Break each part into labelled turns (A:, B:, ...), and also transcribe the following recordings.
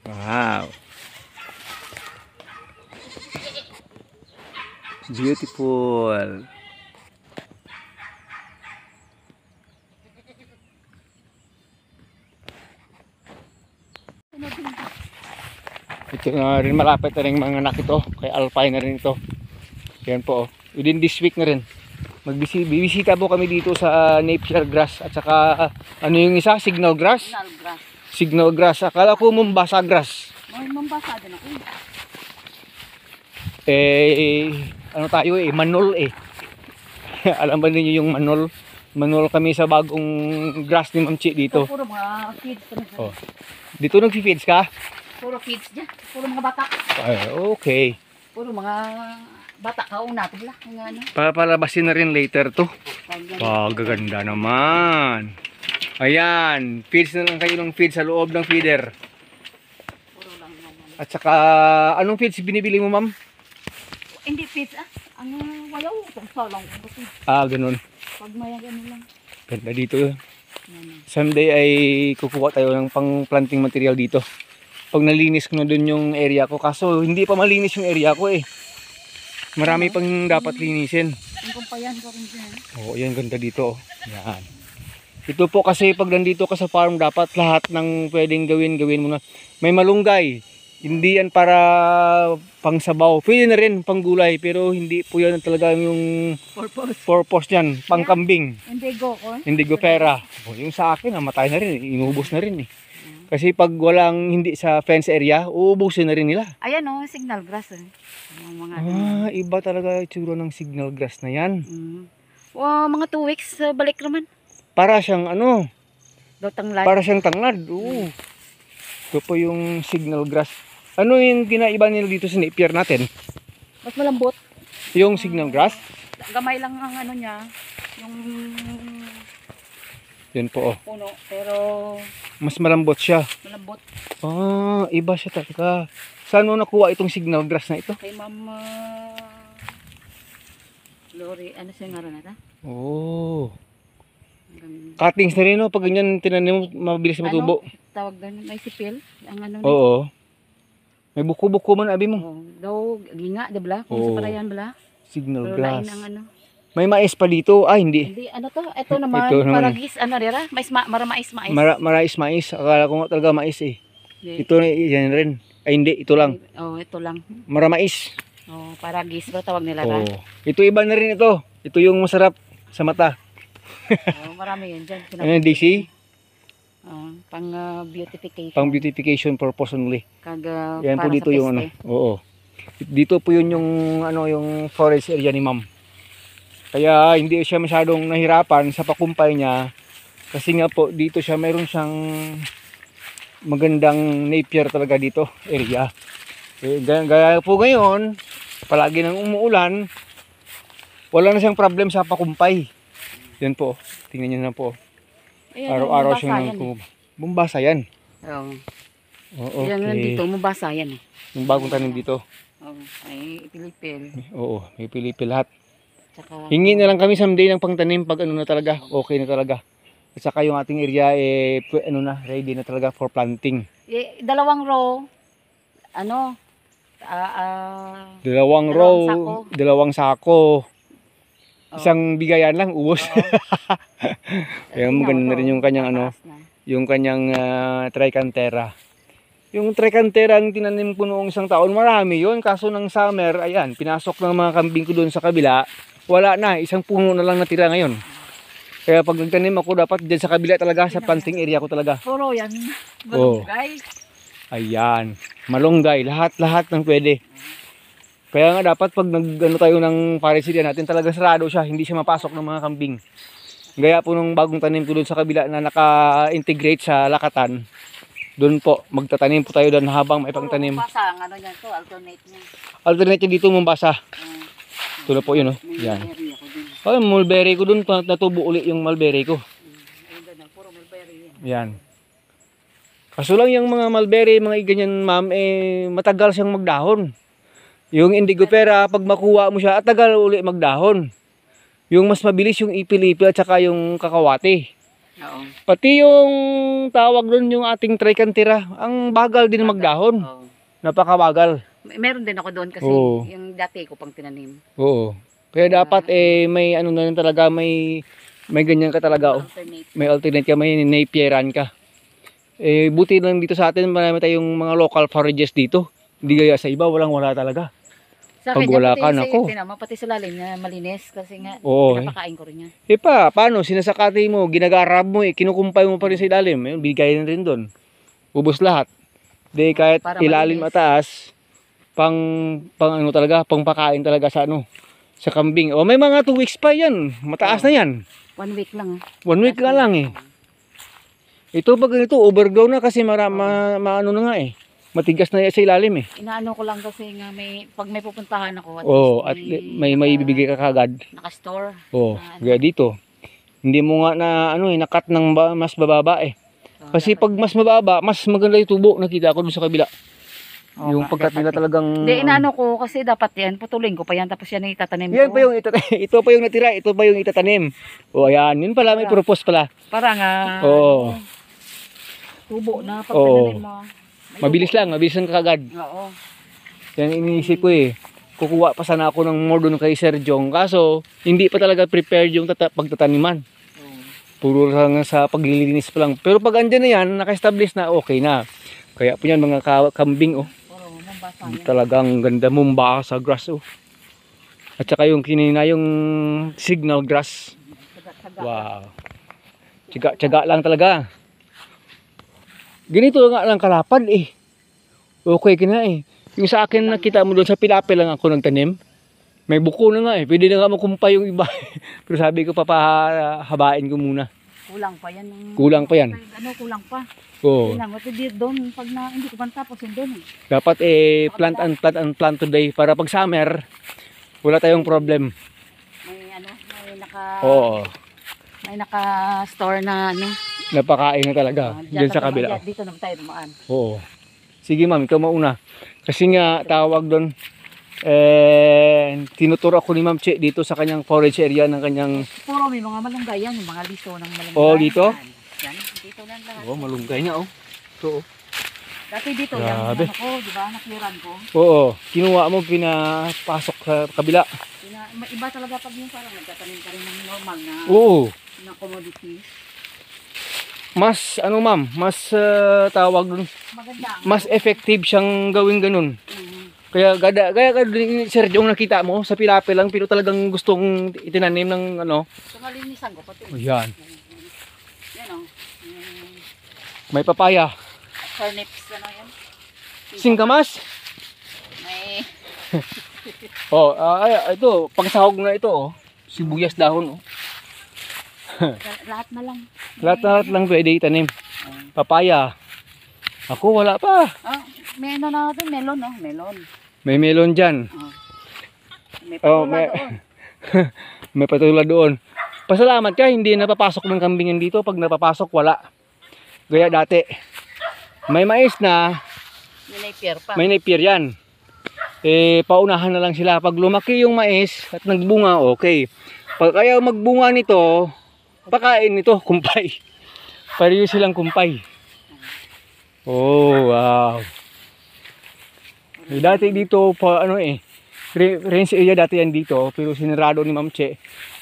A: Wow. Beautiful. Ito na rin, malapit na rin mga anak ito. Kay Alpine na rin ito. Yan po. Within this week na rin. Bibisita po kami dito sa Napier grass. At saka ano yung isa? Signal grass?
B: Signal grass.
A: Signal grass. Akala ko Mombasa grass.
B: May Mombasa din ako.
A: Ano tayo Manol Alam ba niyo yung Manol? Manol kami sa bagong grass ni Ma'am Chi dito.
B: Puro mga kids.
A: Oh. Dito nag-feeds ka?
B: Puro kids dyan. Puro mga bata.
A: Ay, okay.
B: Puro mga bata kauna. Tigla. Ano.
A: Papalabasin na rin later to. Gaganda naman. Ayan. Feeds na lang kayo ng feeds sa loob ng feeder.
B: Puro lang yan.
A: At saka, anong feeds binibili mo, ma'am?
B: Hindi kids Ang wayaw. Salang.
A: Ganun.
B: Pag maya ganun lang.
A: Ganda dito.
B: Yan.
A: Someday ay kukuha tayo ng pang planting material dito. Pag nalinis ko na dun yung area ko. Kaso hindi pa malinis yung area ko Marami pang dapat linisin.
B: Ang kumpayan ko rin dyan.
A: Oo, yan ganda dito. Yan. Ito po kasi pag nandito ka sa farm, dapat lahat ng pwedeng gawin mo na. May malunggay. Hindi yan para pang sabaw. Pwede na rin pang gulay, pero hindi po yan talaga yung purpose niyan. Pang kambing.
B: Indigo ko.
A: Indigo pera. Yung sa akin, namatay na rin. Inubos na rin Kasi pag walang hindi sa fence area, uubusin na rin nila.
B: Ayan signal grass Yung mga
A: Iba talaga itsura ng signal grass na yan.
B: Mga 2 weeks balik naman.
A: Para siyang
B: Tanglad.
A: para siyang tanglad. Ito po yung signal grass. Ano yung ginaiba nila dito sa Napier natin?
B: Mas malambot.
A: Yung signal grass?
B: Gamay lang ang niya. Yung
A: Yan po
B: puno. Pero
A: mas malambot siya.
B: malambot.
A: Iba siya talaga. Saan mo nakuha itong signal grass na ito?
B: Kay Ma'am Lori. Ano siya nga rin ata?
A: Cuttings na rin pag ganyan tinanim mo, mabilis matubo.
B: Tawag doon. May sipil. Ang
A: Oo. May buko-buko man abi mo.
B: Daw ginga, diba? Kung sa parayan bala.
A: Signal
B: Pero
A: grass.
B: lain ang
A: May mais pa dito. Hindi.
B: Hindi, to? Ito naman,
A: Ito naman.
B: paragis, dira? Mais.
A: Mais. Akala ko nga talaga mais
B: Hindi.
A: Ito na yan rin. Hindi. Ito lang.
B: Ito lang.
A: Mais.
B: Paragis, ba tawag nila ra?
A: Ito iba na rin ito. Ito yung masarap sa mata.
B: Marami yun dyan.
A: Ano yung DC?
B: Pang beautification.
A: Pang beautification purpose only. Yan po
B: Para
A: dito
B: sa
A: yung
B: peste.
A: Oo. Dito po yun yung yung forest area ni ma'am. Kaya hindi siya masyadong nahirapan sa pakumpay niya. Kasi nga po dito siya mayroon siyang magandang Napier talaga dito area. Gaya po ngayon, palagi nang umuulan, wala na siyang problem sa pakumpay. Yan po. Tingnan niyo na po. Araw-araw siyang bumbasa yan.
B: Oo. Yan nandito, mabasa yan
A: Yung bagong tanim dito.
B: May pilipil.
A: Oo, may pilipil lahat.
B: Tsaka,
A: Hingi na lang kami someday ng pangtanim pag na talaga, okay na talaga. At saka yung ating area ready na talaga for planting.
B: 2 row,
A: dalawang sako. Isang bigayan lang, ubos. Kaya maganda na rin yung kanyang yung kanyang tricantera. Yung tricantera ang tinanim ko noong isang taon, marami yun. Kaso ng summer, ayan, pinasok ng mga kambing ko doon sa kabila. Wala na, isang puno na lang natira ngayon. Kaya pag nagtanim ako, dapat dyan sa kabila talaga, sa planting area ko talaga.
B: Puro yan. Malunggay.
A: Ayan, malunggay, lahat ng pwede. Kaya nga dapat pag tayo ng forest area natin, talaga sarado siya, hindi siya mapasok ng mga kambing. Gaya po nung bagong tanim ko doon sa kabila na naka-integrate sa lakatan. Doon po, magtatanim po tayo doon habang may pangtanim.
B: Mombasa, ang niya to, alternate niya.
A: Alternate niya dito, Mombasa. Ito na po yun, Yan. Mulberry ko doon, natubo uli yung mulberry ko.
B: Puro mulberry
A: yan. Kaso lang yung mga mulberry, mga ganyan ma'am, matagal siyang magdahon. Yung indigo pera, pag makuha mo siya, tagal uli magdahon. Yung mas mabilis yung ipil-ipil at saka yung kakawati.
B: Oo.
A: Pati yung tawag doon yung ating tricantera, ang bagal din magdahon.
B: Oo.
A: Napakabagal.
B: Meron din ako doon kasi
A: Oo.
B: yung dati ko pang tinanim.
A: Oo. Kaya dapat may ano na rin talaga, may ganyan ka talaga.
B: Alternate.
A: May alternate ka, may napieran ka. Buti lang dito sa atin, marami tayong mga local forages dito. Hindi gaya sa iba, wala talaga.
B: Sa
A: Pag
B: akin,
A: wala
B: pati
A: ka,
B: sa
A: nako.
B: tinama, pati sa lalim na malinis kasi nga
A: Oo,
B: pinapakain ko rin yan.
A: paano? Sinasakati mo, ginagarab mo, kinukumpay mo pa rin sa ilalim. Bigay na rin doon. Ubos lahat. Di kahit
B: Para
A: ilalim
B: malinis.
A: at taas, pang ano talaga, pang pakain talaga sa ano, sa kambing. O may mga 2 weeks pa yan. Mataas na yan.
B: 1 week lang.
A: 1 week ka lang eh. Ito pag ganito, overgrown na kasi maano na nga eh. Matigas na yan sa ilalim eh.
B: Inaano ko lang kasi nga pag may pupuntahan ako,
A: At may bibigay ka kagad.
B: naka-store.
A: Gaya dito. Hindi mo nga na ano eh, nakat ng mas bababa eh. Kasi pag mas mababa, mas maganda yung tubo. Nakita ko dun sa kabila. Yung pagkat nila talagang...
B: Hindi, inaano ko kasi dapat yan, putulin ko pa yan, tapos yan ay itatanim
A: Yan
B: ko.
A: pa yung ito pa yung natira, ito pa yung itatanim. Ayan, yun pala, may purpose pala.
B: Para nga, tubo na pag tinanim mo.
A: Mabilis lang kagad.
B: Oo.
A: Yan iniisip ko eh. Kukuha pa sana ako ng more doon kay Sir Jong. Kaso, hindi pa talaga prepared yung pagtataniman. Puro lang sa paglilinis pa lang. Pero pag andyan na yan, naka-establish na, okay na. Kaya po yan mga kambing, talagang ganda mumbasa grass, At saka yung kinina, yung signal grass. Wow. Tiyaga lang talaga. Ganito nga lang kalapad eh. Okay ka na eh. Yung sa akin nakita mo doon sa Pilapil lang ako nagtanim. May buko na nga eh. Pwede na nga makumpay yung iba. Pero sabi ko papahabain ko muna.
B: Kulang pa yan.
A: Kulang pa yan.
B: Ano, kulang pa.
A: Oo.
B: Doon, pag hindi ko pa tapos yun doon eh.
A: Dapat plant today para pag summer, wala tayong problem.
B: May naka-store na ano.
A: Napakain na talaga. Diyan sa kabila.
B: Dito na tayo dumaan.
A: Oo. Sige ma'am, ikaw mauna. Kasi nga tawag doon, tinuturo ako ni Ma'am Che dito sa kanyang forage area ng kanyang...
B: Puro may mga malunggay yan, yung mga liso ng malunggay.
A: Dito?
B: Yan, dito lang lahat.
A: Malunggay na Ito
B: Dati dito, yung ano ko, di ba, nakliran ko.
A: Oo, kinuha mo, pinapasok sa kabila.
B: Iba talaga pag yung parang nagtatanim ka rin ng normal na commodities.
A: Mas, ma'am, mas tawag doon, mas effective siyang gawin ganun. Kaya Sir Jong, nakita mo, sa Pilapil lang, pero talagang gustong itinanim ng ano.
B: So, malinisan ko pati.
A: Yan.
B: Yan
A: May papaya.
B: Turnips, ano yan?
A: Singkamas?
B: May...
A: Ito, pangsahog na ito, sibuyas dahon,
B: Lahat na lang.
A: Lahat lang pwede itanim. Papaya. Ako wala pa.
B: May ano natin, melon, melon.
A: May melon dyan.
B: May patula doon.
A: May patula doon. Pasalamat ka, hindi napapasok ng kambingan dito. Pag napapasok, wala. Gaya dati. May mais na.
B: May napier pa.
A: May napier yan. Paunahan na lang sila. Pag lumaki yung mais at nagbunga, okay. Pag ayaw magbunga nito, pakain nito, kumpay. Pareho silang kumpay. Wow. Dati dito range area dati yan dito, pero sinarado ni Ma'am Che.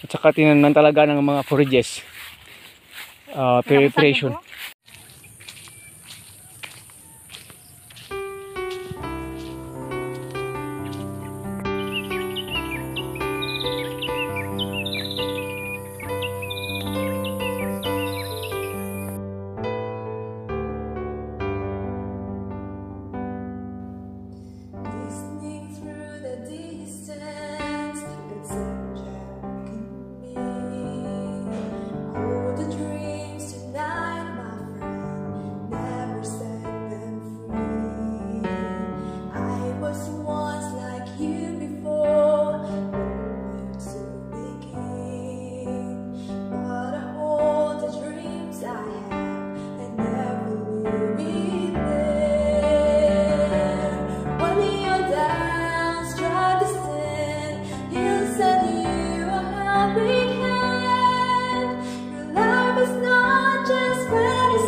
A: At saka tinanan talaga ng mga forages. Preparation.
C: Listening through the distance, it's such a hold the dreams tonight, my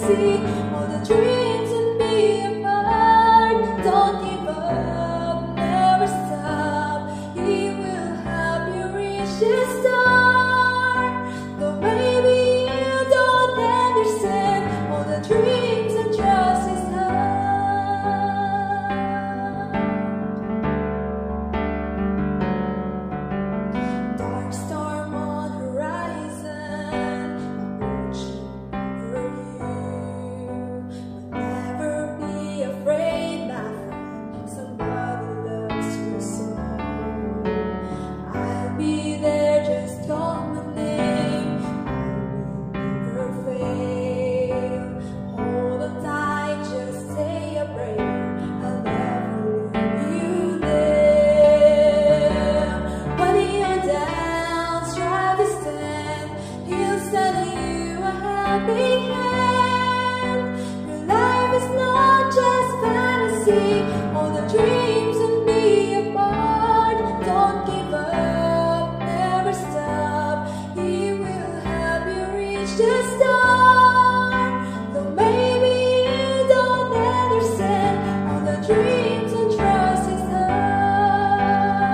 C: fantasy, all the dreams and be apart. Don't give up, never stop. He will help you reach the star. Though maybe you don't understand all the dreams and trust His heart. Dark storm on horizon, approaching over you. But never be afraid, my friend. Somebody loves you so. I'll be there, just call my name. I will never fail. Hold on tight, just say a prayer. I'll never leave you there. When you're down, strive to stand. He'll send you a helping hand. Your life is not just fantasy, all the dreams and be apart. Don't give up, never stop. He will help you reach the star. Though maybe you don't understand all the dreams and trust His heart.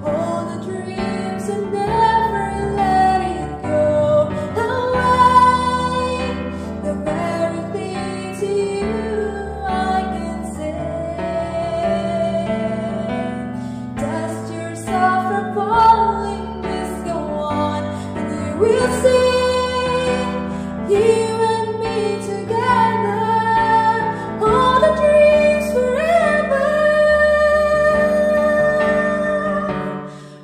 C: All the dreams and never let it go away. The very thing to you I can say. Dust yourself from falling, just go on, and you will see. You and me together, all the dreams forever.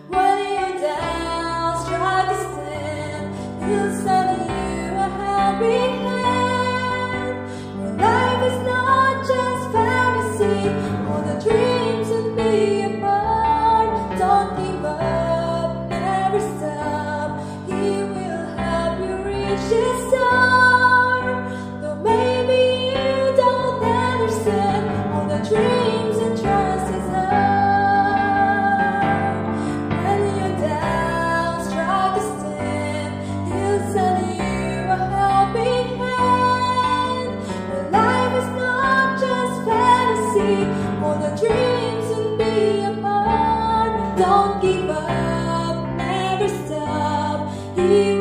C: When you're down, strive to stand. He'll send you a helping hand. Your life is not just fantasy, all the dreams and be apart. Don't give up, never stop. He will help you reach the star. Though maybe you don't understand all the dreams and trust His heart. When you're down, strive to stand. He'll send you a helping hand. Your life is not just fantasy, all the dreams and be apart. Don't give up, never stop. He